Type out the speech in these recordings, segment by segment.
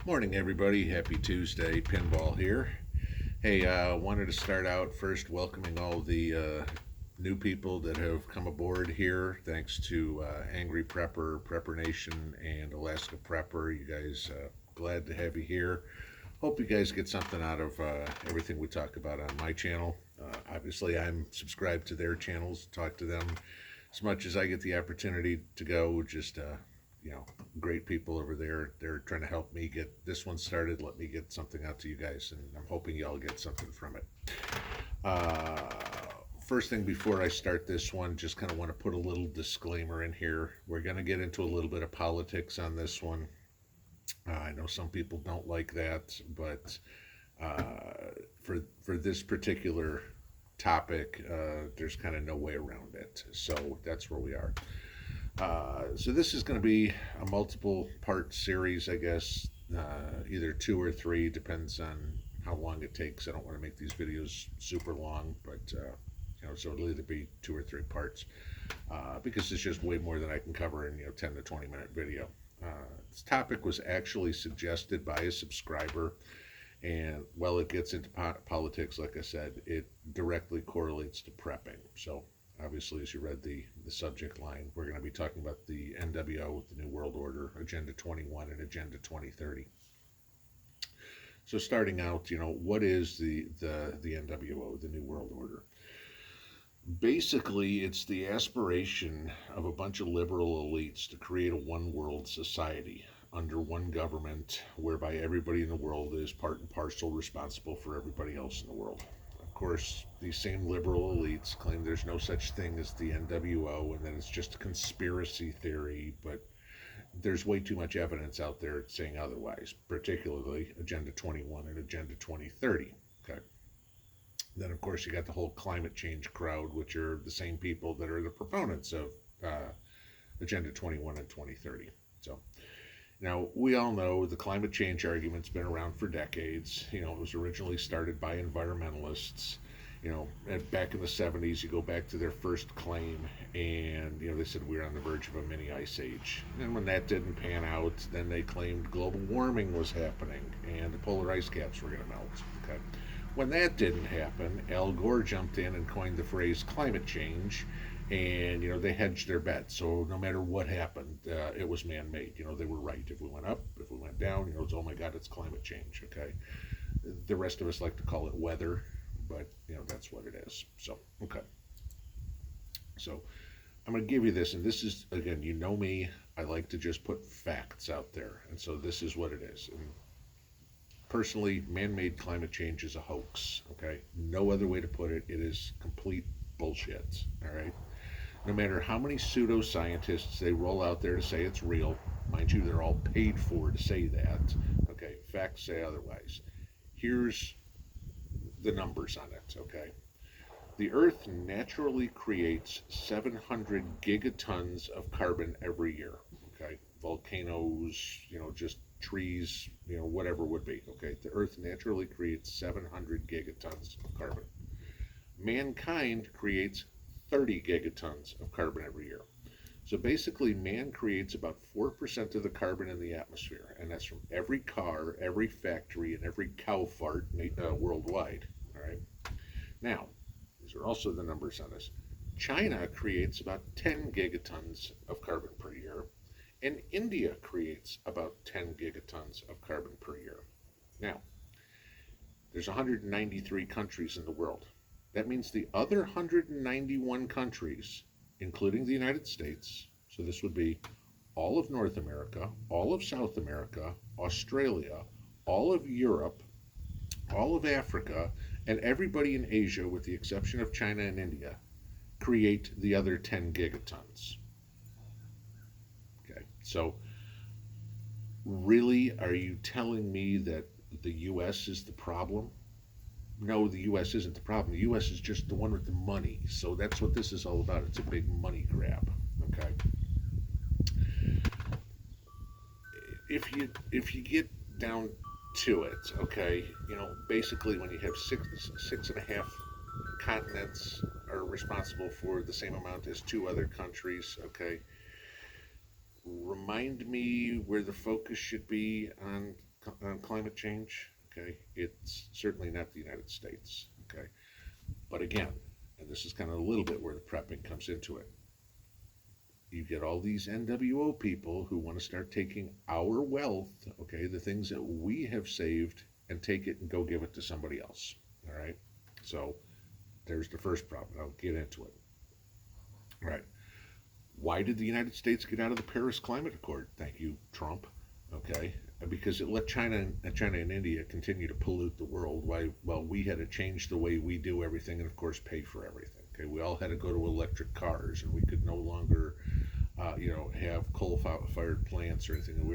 Morning, everybody. Happy Tuesday. Pinball here. Hey, wanted to start out first welcoming all the new people that have come aboard here. Thanks to Angry Prepper, Prepper Nation, and Alaska Prepper. You guys, glad to have you here. Hope you guys get something out of everything we talk about on my channel. Obviously, I'm subscribed to their channels, talk to them as much as I get the opportunity to go. Just you know, great people over there. They're trying to help me get this one started. Let me get something out to you guys, and I'm hoping y'all get something from it. Uh, First thing before I start this one, just kind of want to put a little disclaimer in here. We're going to get into a little bit of politics on this one. I know some people don't like that, but for this particular topic, there's kind of no way around it. So that's where we are. So this is going to be a multiple part series, I guess, either two or three, depends on how long it takes. I don't want to make these videos super long, but so it'll either be two or three parts because it's just way more than I can cover in 10 to 20 minute video. This topic was actually suggested by a subscriber, and while it gets into politics, like I said, it directly correlates to prepping. So obviously, as you read the subject line, we're going to be talking about the NWO, the New World Order, Agenda 21, and Agenda 2030. So starting out, what is the NWO, the New World Order? Basically, it's the aspiration of a bunch of liberal elites to create a one world society under one government whereby everybody in the world is part and parcel responsible for everybody else in the world. Of course, these same liberal elites claim there's no such thing as the NWO and that it's just a conspiracy theory, but there's way too much evidence out there saying otherwise, particularly Agenda 21 and Agenda 2030. Okay. Then, of course, you got the whole climate change crowd, which are the same people that are the proponents of Agenda 21 and 2030. So, now, we all know the climate change argument's been around for decades. It was originally started by environmentalists. Back in the 70s, you go back to their first claim, and, they said we were on the verge of a mini ice age. And when that didn't pan out, then they claimed global warming was happening and the polar ice caps were going to melt. Okay. When that didn't happen, Al Gore jumped in and coined the phrase climate change, and they hedged their bets. So no matter what happened, it was man-made. They were right. If we went up, if we went down, it's oh my God, it's climate change. Okay, the rest of us like to call it weather, but that's what it is. So okay, so I'm going to give you this, and this is again, me. I like to just put facts out there, and so this is what it is. And personally, man-made climate change is a hoax. Okay, no other way to put it. It is complete bullshit. All right. No matter how many pseudoscientists they roll out there to say it's real, mind you, they're all paid for to say that. Okay, facts say otherwise. Here's the numbers on it. Okay, the Earth naturally creates 700 gigatons of carbon every year. Okay, volcanoes, just trees, whatever would be. Okay, the Earth naturally creates 700 gigatons of carbon. Mankind creates 30 gigatons of carbon every year. So basically, man creates about 4% of the carbon in the atmosphere, and that's from every car, every factory, and every cow fart worldwide. All right. Now, these are also the numbers on this. China creates about 10 gigatons of carbon per year, and India creates about 10 gigatons of carbon per year. Now, there's 193 countries in the world. That means the other 191 countries, including the United States, so this would be all of North America, all of South America, Australia, all of Europe, all of Africa, and everybody in Asia, with the exception of China and India, create the other 10 gigatons. Okay, so really, are you telling me that the U.S. is the problem? No, the U.S. isn't the problem. The U.S. is just the one with the money. So that's what this is all about. It's a big money grab. Okay. If you get down to it, okay, basically when you have six and a half continents are responsible for the same amount as two other countries, okay. Remind me where the focus should be on on climate change. Okay, it's certainly not the United States. Okay, but again, and this is kind of a little bit where the prepping comes into it. You get all these NWO people who want to start taking our wealth, okay, the things that we have saved, and take it and go give it to somebody else. All right, so there's the first problem. I'll get into it. All right. Why did the United States get out of the Paris Climate Accord? Thank you, Trump. Okay, because it let China and India continue to pollute the world. While we had to change the way we do everything, and of course pay for everything. Okay, we all had to go to electric cars, and we could no longer, have coal-fired plants or anything. And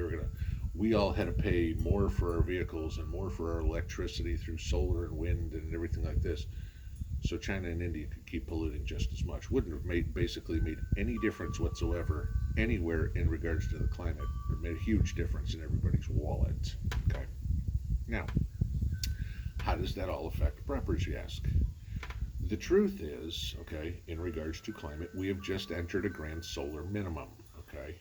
we all had to pay more for our vehicles and more for our electricity through solar and wind and everything like this. So China and India could keep polluting just as much. Wouldn't have basically made any difference whatsoever anywhere in regards to the climate. It made a huge difference in everybody's wallet. Okay. Now, how does that all affect preppers, you ask? The truth is, okay, in regards to climate, we have just entered a grand solar minimum. Okay.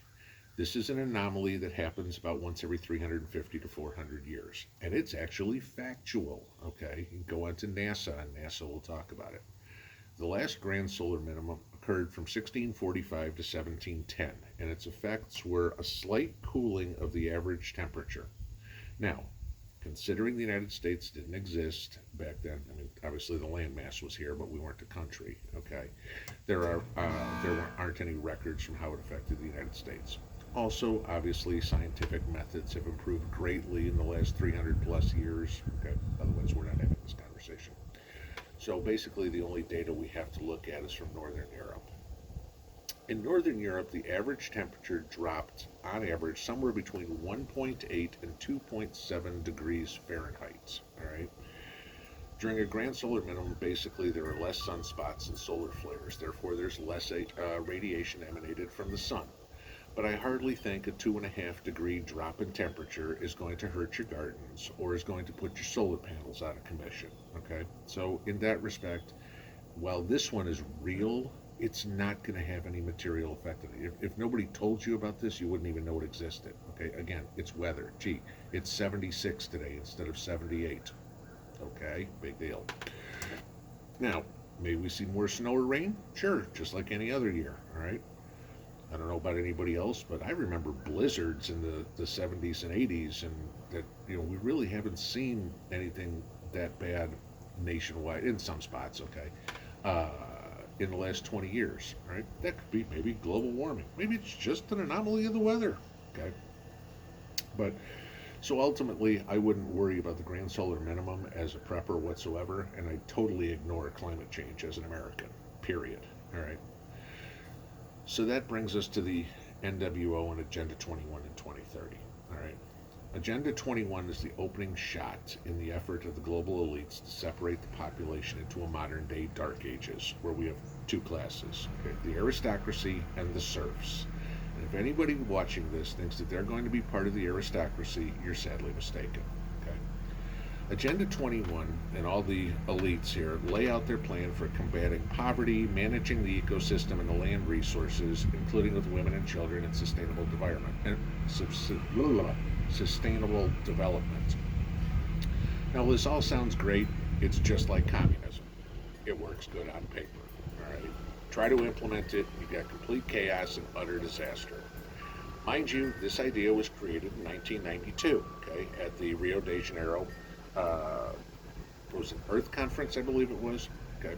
This is an anomaly that happens about once every 350 to 400 years. And it's actually factual, okay? You can go on to NASA, and NASA will talk about it. The last grand solar minimum occurred from 1645 to 1710, and its effects were a slight cooling of the average temperature. Now, considering the United States didn't exist back then, I mean, obviously the landmass was here, but we weren't a country, okay? There aren't any records from how it affected the United States. Also, obviously, scientific methods have improved greatly in the last 300 plus years. Okay, otherwise, we're not having this conversation. So, basically, the only data we have to look at is from Northern Europe. In Northern Europe, the average temperature dropped, on average, somewhere between 1.8 and 2.7 degrees Fahrenheit. All right. During a grand solar minimum, basically, there are less sunspots and solar flares. Therefore, there's less radiation emanated from the sun. But I hardly think a 2.5 degree drop in temperature is going to hurt your gardens or is going to put your solar panels out of commission. Okay, so in that respect, while this one is real, it's not going to have any material effect on it. If nobody told you about this, you wouldn't even know it existed. Okay, again, it's weather. Gee, it's 76 today instead of 78. Okay, big deal. Now, maybe we see more snow or rain? Sure, just like any other year. All right. I don't know about anybody else, but I remember blizzards in the 70s and 80s, and that, we really haven't seen anything that bad nationwide, in some spots, okay, in the last 20 years, right? That could be maybe global warming. Maybe it's just an anomaly of the weather, okay? But, so ultimately, I wouldn't worry about the grand solar minimum as a prepper whatsoever, and I totally ignore climate change as an American, period, all right? So that brings us to the NWO and Agenda 21 in 2030. All right. Agenda 21 is the opening shot in the effort of the global elites to separate the population into a modern day dark ages, where we have two classes, okay, the aristocracy and the serfs. And if anybody watching this thinks that they're going to be part of the aristocracy, you're sadly mistaken. Agenda 21 and all the elites here lay out their plan for combating poverty, managing the ecosystem and the land resources, including with women and children, and sustainable development. Now, this all sounds great. It's just like communism. It works good on paper. All right. Try to implement it, you got complete chaos and utter disaster. Mind you, this idea was created in 1992, okay, at the Rio de Janeiro it was an Earth Conference, I believe it was. Okay.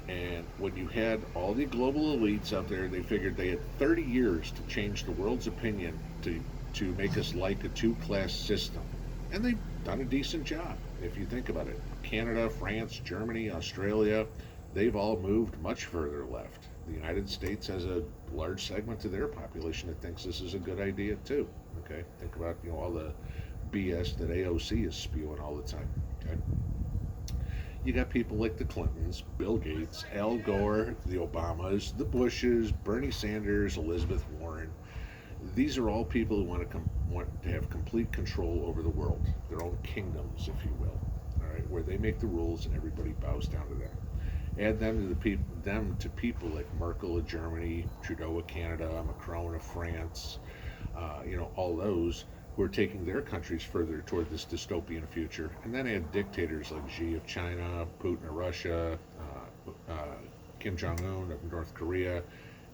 And when you had all the global elites out there, they figured they had 30 years to change the world's opinion to make us like a two-class system. And they've done a decent job, if you think about it. Canada, France, Germany, Australia, they've all moved much further left. The United States has a large segment of their population that thinks this is a good idea too. Okay. Think about, all the BS that AOC is spewing all the time. Okay. You got people like the Clintons, Bill Gates, Al Gore, the Obamas, the Bushes, Bernie Sanders, Elizabeth Warren. These are all people who want to have complete control over the world, their own kingdoms, if you will. All right, where they make the rules and everybody bows down to them. Add them to people like Merkel of Germany, Trudeau of Canada, Macron of France, all those. who are taking their countries further toward this dystopian future. And then add dictators like Xi of China, Putin of Russia, Kim Jong Un of North Korea,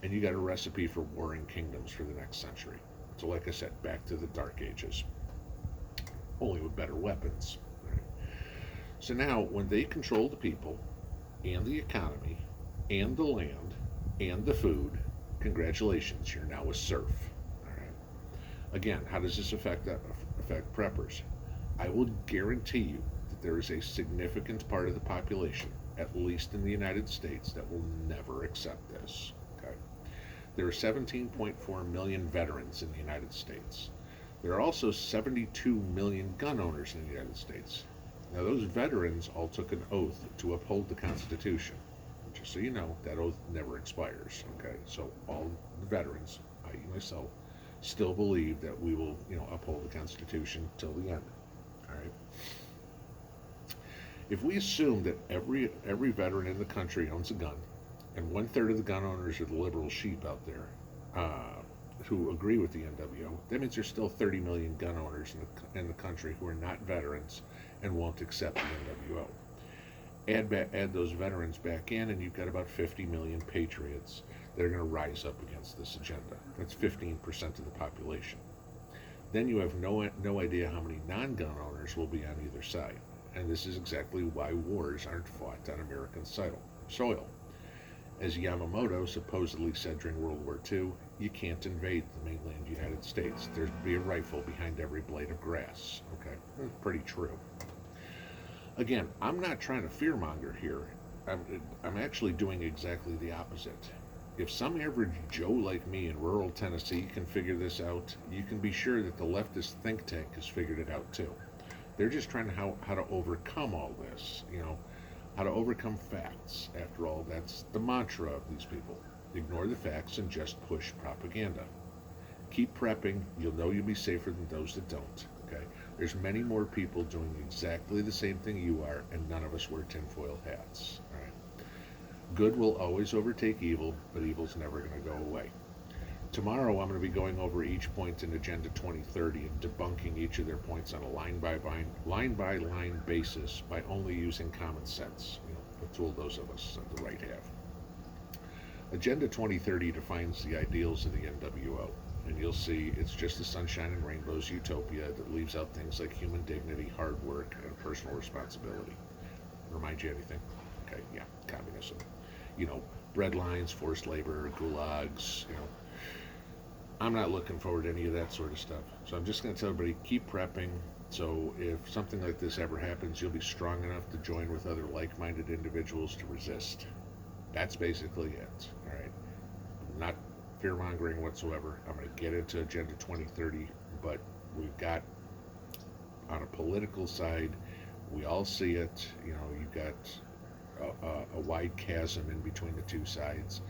and you got a recipe for warring kingdoms for the next century. So, like I said, back to the Dark Ages, only with better weapons. Right? So now, when they control the people and the economy and the land and the food, congratulations, you're now a serf. All right. Again, how does this affect preppers? I will guarantee you that there is a significant part of the population, at least in the United States, that will never accept this. Okay. There are 17.4 million veterans in the United States. There are also 72 million gun owners in the United States. Now, those veterans all took an oath to uphold the Constitution. Just so you know, that oath never expires. Okay, so all the veterans, i.e., myself, still believe that we will, uphold the Constitution till the end. All right. If we assume that every veteran in the country owns a gun, and 1/3 of the gun owners are the liberal sheep out there who agree with the NWO, that means there's still 30 million gun owners in the country who are not veterans and won't accept the NWO. Add those veterans back in, and you've got about 50 million patriots that are going to rise up against this agenda. That's 15% of the population. Then you have no idea how many non-gun owners will be on either side. And this is exactly why wars aren't fought on American soil. As Yamamoto supposedly said during World War II, you can't invade the mainland United States. There'd be a rifle behind every blade of grass. Okay, that's pretty true. Again, I'm not trying to fearmonger here. I'm actually doing exactly the opposite. If some average Joe like me in rural Tennessee can figure this out, you can be sure that the leftist think tank has figured it out too. They're just trying to how to overcome all this, how to overcome facts. After all, that's the mantra of these people. Ignore the facts and just push propaganda. Keep prepping. You'll know you'll be safer than those that don't. Okay? There's many more people doing exactly the same thing you are, and none of us wear tinfoil hats. All right? Good will always overtake evil, but evil's never going to go away. Tomorrow I'm going to be going over each point in Agenda 2030 and debunking each of their points on a line-by-line basis by only using common sense, a tool those of us on the right have. Agenda 2030 defines the ideals of the NWO, and you'll see it's just a sunshine and rainbows utopia that leaves out things like human dignity, hard work, and personal responsibility. Remind you anything? Okay, yeah, communism. Bread lines, forced labor, gulags, I'm not looking forward to any of that sort of stuff. So I'm just going to tell everybody, keep prepping. So if something like this ever happens, you'll be strong enough to join with other like-minded individuals to resist. That's basically it. All right. Not fear-mongering whatsoever. I'm going to get into Agenda 2030, but we've got, on a political side, we all see it. You've got a wide chasm in between the two sides,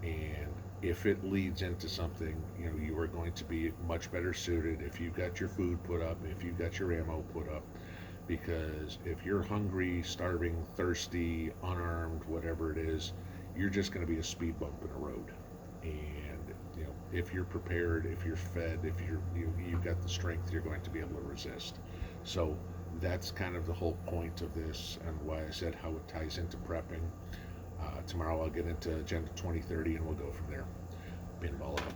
and if it leads into something, you are going to be much better suited if you've got your food put up, if you've got your ammo put up, because if you're hungry, starving, thirsty, unarmed, whatever it is, you're just going to be a speed bump in a road. And if you're prepared, if you're fed, if you've got the strength, you're going to be able to resist. So that's kind of the whole point of this, and why I said how it ties into prepping. Tomorrow I'll get into Agenda 2030 and we'll go from there. Pinball out.